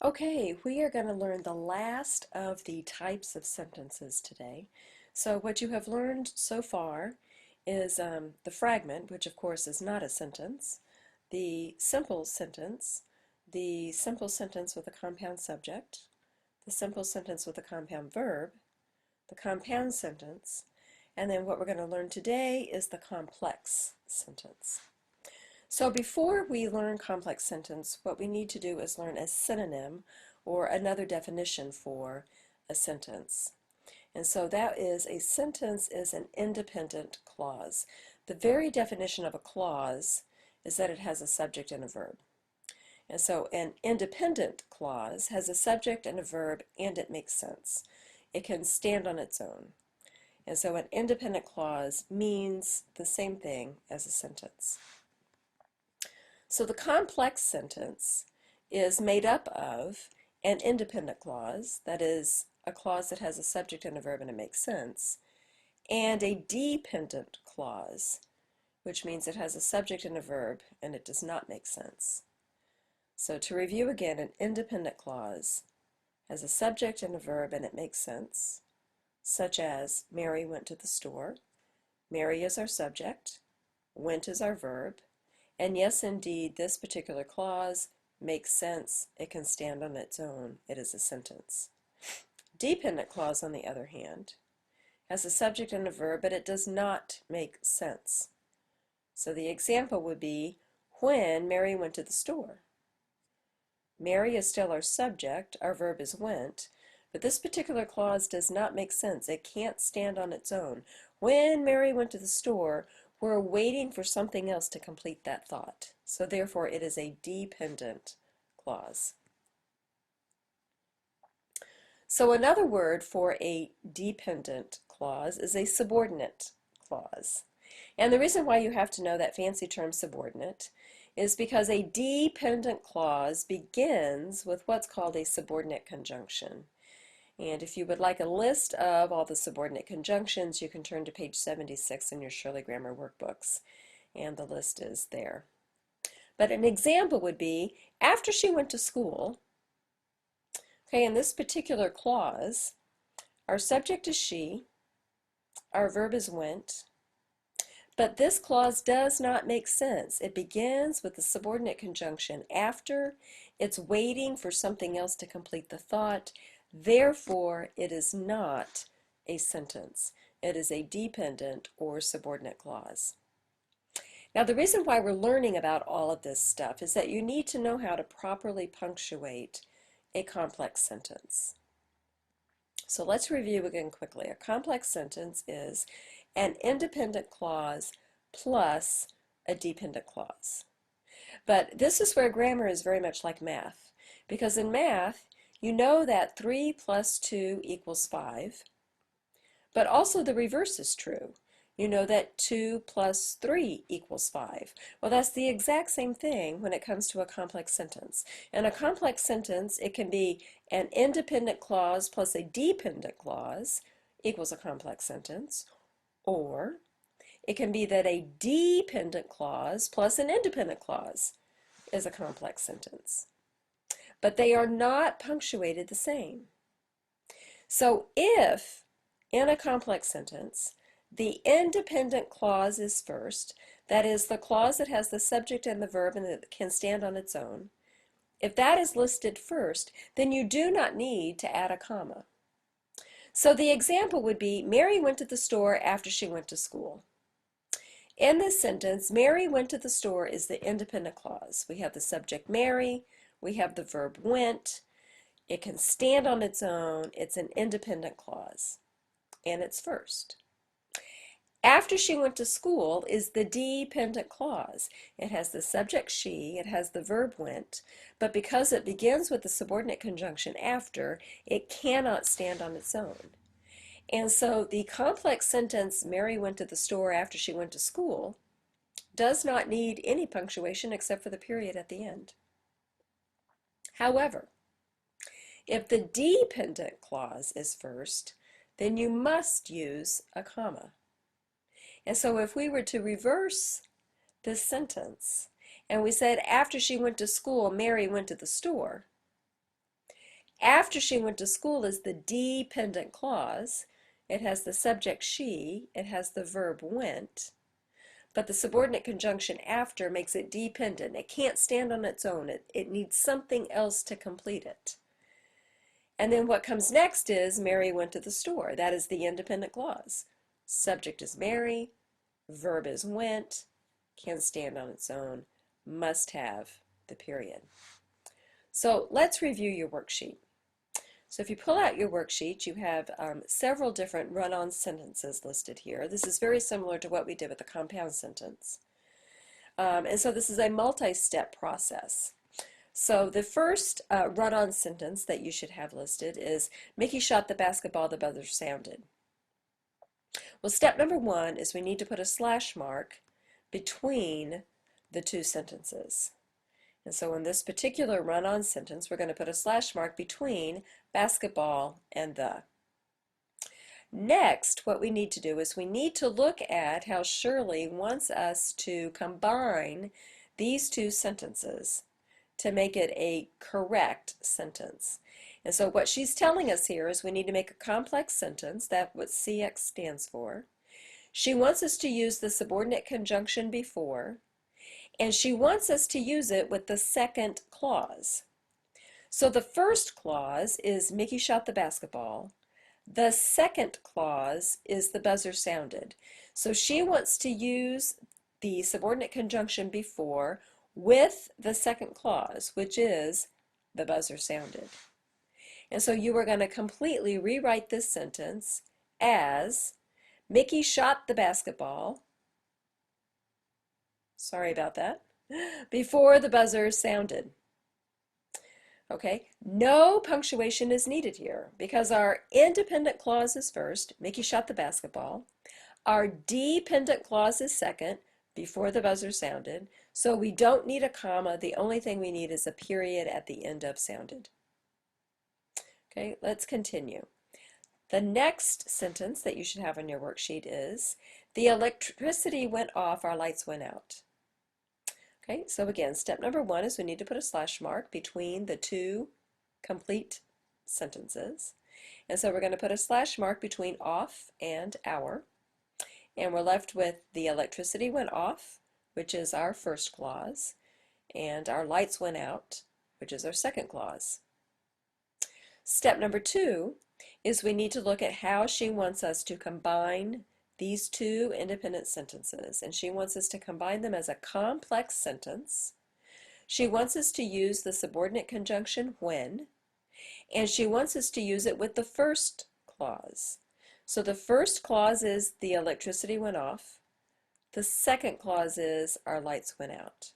Okay, we are going to learn the last of the types of sentences today. So what you have learned so far is the fragment, which of course is not a sentence, the simple sentence with a compound subject, the simple sentence with a compound verb, the compound sentence, and then what we're going to learn today is the complex sentence. So before we learn complex sentence, what we need to do is learn a synonym or another definition for a sentence. And so that is a sentence is an independent clause. The very definition of a clause is that it has a subject and a verb. And so an independent clause has a subject and a verb and it makes sense. It can stand on its own. And so an independent clause means the same thing as a sentence. So the complex sentence is made up of an independent clause, that is, a clause that has a subject and a verb and it makes sense, and a dependent clause, which means it has a subject and a verb and it does not make sense. So to review again, an independent clause has a subject and a verb and it makes sense, such as Mary went to the store. Mary is our subject, went is our verb, and yes, indeed, this particular clause makes sense. It can stand on its own. It is a sentence. Dependent clause, on the other hand, has a subject and a verb, but it does not make sense. So the example would be, when Mary went to the store. Mary is still our subject, our verb is went, but this particular clause does not make sense. It can't stand on its own. When Mary went to the store, we're waiting for something else to complete that thought. So therefore it is a dependent clause. So another word for a dependent clause is a subordinate clause. And the reason why you have to know that fancy term subordinate is because a dependent clause begins with what's called a subordinate conjunction. And if you would like a list of all the subordinate conjunctions, you can turn to page 76 in your Shurley Grammar workbooks, and the list is there. But an example would be, after she went to school, okay, in this particular clause, our subject is she, our verb is went, but this clause does not make sense. It begins with the subordinate conjunction after, it's waiting for something else to complete the thought. Therefore, it is not a sentence. It is a dependent or subordinate clause. Now, the reason why we're learning about all of this stuff is that you need to know how to properly punctuate a complex sentence. So let's review again quickly. A complex sentence is an independent clause plus a dependent clause. But this is where grammar is very much like math, because in math, you know that 3 plus 2 equals 5, but also the reverse is true. You know that 2 plus 3 equals 5. Well, that's the exact same thing when it comes to a complex sentence. In a complex sentence, it can be an independent clause plus a dependent clause equals a complex sentence, or it can be that a dependent clause plus an independent clause is a complex sentence. But they are not punctuated the same. So if in a complex sentence the independent clause is first, that is the clause that has the subject and the verb and that can stand on its own, if that is listed first, then you do not need to add a comma. So the example would be, Mary went to the store after she went to school. In this sentence, Mary went to the store is the independent clause. We have the subject Mary, we have the verb went, it can stand on its own, it's an independent clause, and it's first. After she went to school is the dependent clause. It has the subject she, it has the verb went, but because it begins with the subordinate conjunction after, it cannot stand on its own. And so the complex sentence, Mary went to the store after she went to school, does not need any punctuation except for the period at the end. However, if the dependent clause is first, then you must use a comma. And so if we were to reverse this sentence, and we said after she went to school, Mary went to the store, After she went to school is the dependent clause. It has the subject she, it has the verb went, but the subordinate conjunction after makes it dependent. It can't stand on its own. It needs something else to complete it. And then what comes next is Mary went to the store. That is the independent clause. Subject is Mary, verb is went, can stand on its own, must have the period. So let's review your worksheet. So if you pull out your worksheet, you have several different run-on sentences listed here. This is very similar to what we did with the compound sentence. And so this is a multi-step process. So the first run-on sentence that you should have listed is, Mickey shot the basketball, the buzzer sounded. Well, step number one is we need to put a slash mark between the two sentences. And so in this particular run-on sentence, we're going to put a slash mark between basketball and the. Next, what we need to do is we need to look at how Shurley wants us to combine these two sentences to make it a correct sentence. And so what she's telling us here is we need to make a complex sentence. That's what CX stands for. She wants us to use the subordinate conjunction before, and she wants us to use it with the second clause. So the first clause is Mickey shot the basketball. The second clause is the buzzer sounded. So she wants to use the subordinate conjunction before with the second clause, which is the buzzer sounded. And so you are going to completely rewrite this sentence as Mickey shot the basketball, sorry about that, before the buzzer sounded. Okay, no punctuation is needed here because our independent clause is first, Mickey shot the basketball. Our dependent clause is second, before the buzzer sounded. So we don't need a comma. The only thing we need is a period at the end of sounded. Okay, let's continue. The next sentence that you should have on your worksheet is, the electricity went off, our lights went out. Okay, so again, step number one is we need to put a slash mark between the two complete sentences. And so we're going to put a slash mark between off and our. And we're left with the electricity went off, which is our first clause, and our lights went out, which is our second clause. Step number two is we need to look at how she wants us to combine these two independent sentences, and she wants us to combine them as a complex sentence. She wants us to use the subordinate conjunction when, and she wants us to use it with the first clause. So the first clause is the electricity went off. The second clause is our lights went out.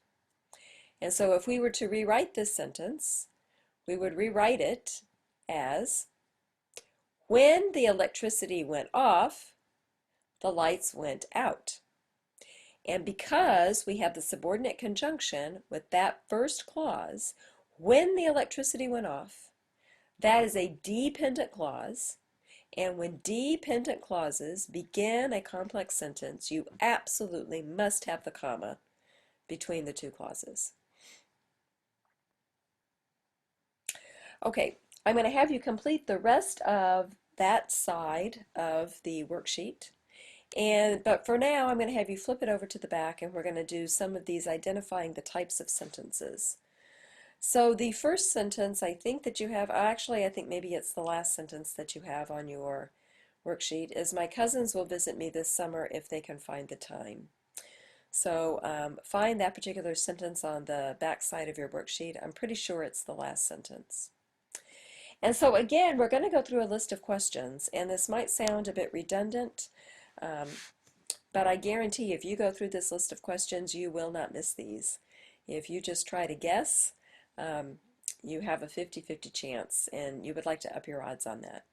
And so if we were to rewrite this sentence, we would rewrite it as, when the electricity went off, the lights went out. And because we have the subordinate conjunction with that first clause, when the electricity went off, that is a dependent clause. And when dependent clauses begin a complex sentence, you absolutely must have the comma between the two clauses. Okay, I'm going to have you complete the rest of that side of the worksheet. But for now, I'm going to have you flip it over to the back, and we're going to do some of these identifying the types of sentences. So the first sentence I think that you have, actually I think maybe it's the last sentence that you have on your worksheet, is my cousins will visit me this summer if they can find the time. So find that particular sentence on the back side of your worksheet. I'm pretty sure it's the last sentence. And so again, we're going to go through a list of questions, and this might sound a bit redundant, but I guarantee if you go through this list of questions, you will not miss these. If you just try to guess, you have a 50-50 chance, and you would like to up your odds on that.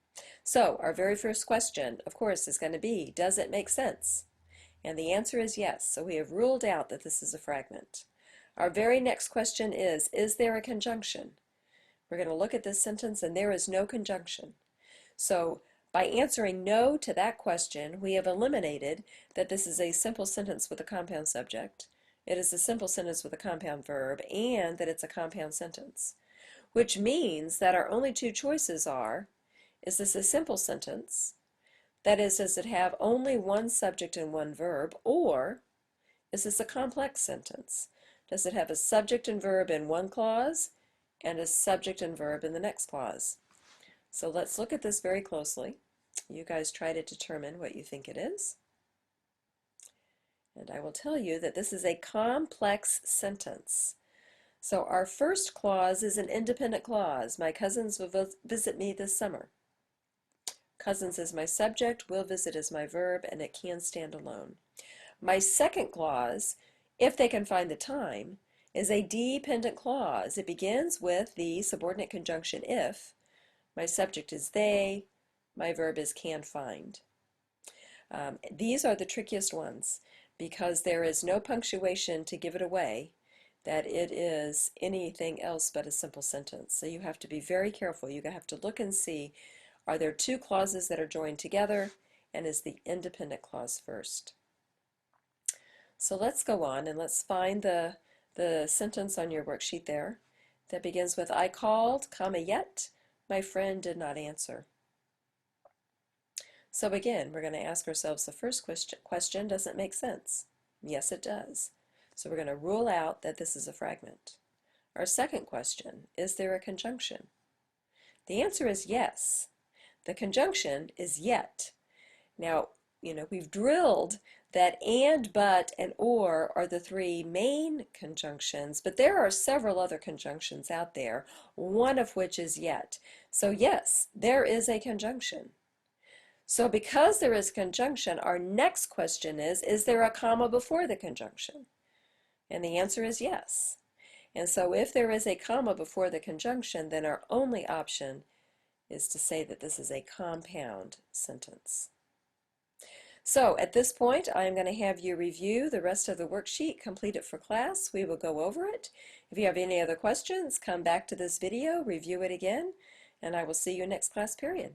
So our very first question, of course, is going to be, does it make sense? And the answer is yes, so we have ruled out that this is a fragment. Our very next question is there a conjunction? We're going to look at this sentence, and there is no conjunction. So by answering no to that question, we have eliminated that this is a simple sentence with a compound subject. It is a simple sentence with a compound verb, and that it's a compound sentence. which means that our only two choices are, is this a simple sentence? That is, does it have only one subject and one verb? Or is this a complex sentence? Does it have a subject and verb in one clause and a subject and verb in the next clause? So let's look at this very closely. You guys try to determine what you think it is. And I will tell you that this is a complex sentence. So our first clause is an independent clause. My cousins will visit me this summer. Cousins is my subject, will visit is my verb, and it can stand alone. My second clause, if they can find the time, is a dependent clause. It begins with the subordinate conjunction if. My subject is they, my verb is can find. These are the trickiest ones because there is no punctuation to give it away that it is anything else but a simple sentence. So you have to be very careful. You have to look and see, are there two clauses that are joined together, and is the independent clause first? So let's go on and let's find the sentence on your worksheet there that begins with I called, comma, yet my friend did not answer. So again, we're going to ask ourselves the first question, does it make sense? Yes, it does. So we're going to rule out that this is a fragment. Our second question, is there a conjunction? The answer is yes. The conjunction is yet. Now, we've drilled that and, but, and or are the three main conjunctions, but there are several other conjunctions out there, one of which is yet. So yes, there is a conjunction. So because there is conjunction, our next question is there a comma before the conjunction? And the answer is yes. And so if there is a comma before the conjunction, then our only option is to say that this is a compound sentence. So at this point, I'm going to have you review the rest of the worksheet, complete it for class. We will go over it. If you have any other questions, come back to this video, review it again, and I will see you next class period.